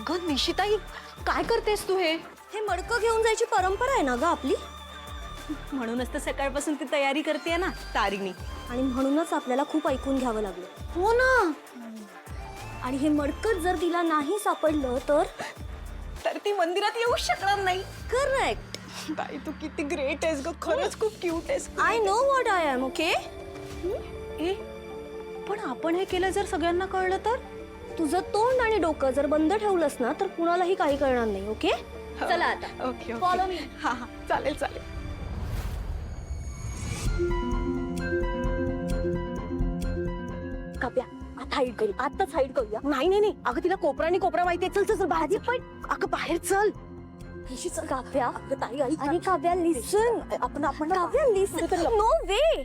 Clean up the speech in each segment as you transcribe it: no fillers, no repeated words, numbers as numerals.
अगं निशिताई, काय करतेस तू? हे मडकं घेऊन जायची परंपरा आहे ना ग आपली. म्हणूनच तर सकाळपासून ती तयारी करते ना तारिणी. आणि म्हणूनच आपल्याला खूप ऐकून घ्यावं लागलं. हो ना. आणि हे मडकं जर तिला नाही सापडलं तर ती मंदिरात येऊ शकणार नाही. करेक्ट. ताई तू किती ग्रेट आहेस ग, खरंच खूप क्यूट आहेस. I know what I am. Okay. पण आपण हे केलं जर सगळ्यांना कळलं तर? तुझं तोंड आणि डोकं जर बंद ठेवलंस ना तर कुणालाही काही कळणार नाही. ओके. चला आता. Okay follow me. हा हा चालेल चालेल. काप्या आता हाईड करू. आताच हाईड करूया. नाही नाही नाही, अगं तिला कोपरा आणि कोपरा माहितीये. चल चल चल बाहेर पण. अगं बाहेर चल. काव्या, ताई आणि काव्या लिसन. आपण काव्या लिसन. नो वे.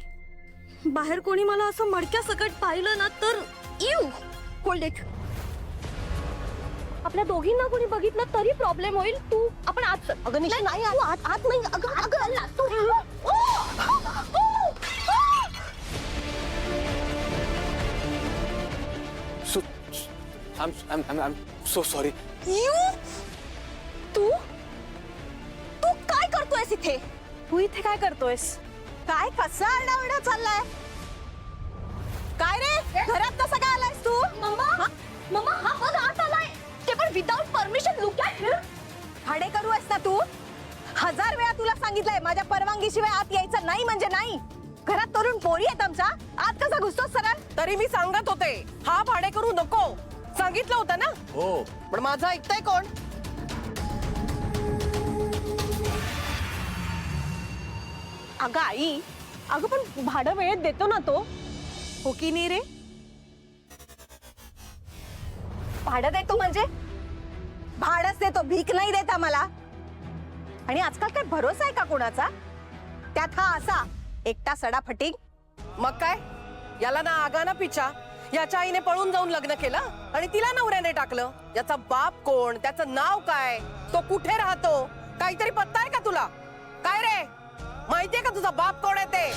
बाहेर कोणी मला असं मडक्या सकट पाहिलं ना तर यू होल्ड इट. आपल्या दोघींना कोणी बघितलं तरी प्रॉब्लेम होईल. तू आपण आत चल. अगं निशी नाही, आत आत नाही. अगं तू So, I'm so sorry. तू तू काय करतोयस इथे? तू इथे काय करतोयस? काय कसा आरडाओरडा चाललाय? काय रे घरात कसा काय आलायस तू? मम्मा मम्मा हा बघ आत आलाय. ते पण विदाउट परमिशन. लुक ॲट हिम. भाडे करू आहेस ना तू? 1000 वेळा तुला सांगितलंय माझ्या परवानगीशिवाय आत यायचं नाही म्हणजे नाही. घरात तरुण पोरी आहेत आमच्या, आत कसा घुसतोस सरळ? तरी मी सांगत होते हा भाडे करू नको, सांगितलं होतं ना. हो. पण माझं ऐकतंय कोण? अगं आई, अगं पण भाडं वेळेत देतो ना तो. हो की नाही रे? भाडं देतो म्हणजे भाडच देतो, भीक नाही देत आम्हाला. आणि आजकाल काय भरोसा आहे का कोणाचा? त्यात हा असा एकटा सडाफटिंग. मग काय, याला ना आगा ना पिछा. याच्या आईने पळून जाऊन लग्न केलं आणि तिला नवऱ्याने टाकलं. याचा बाप कोण, त्याचं नाव काय, तो कुठे राहतो, काहीतरी पत्ता आहे का तुला? काय रे, माहितीये का तुझा बाप कोण आहे ते?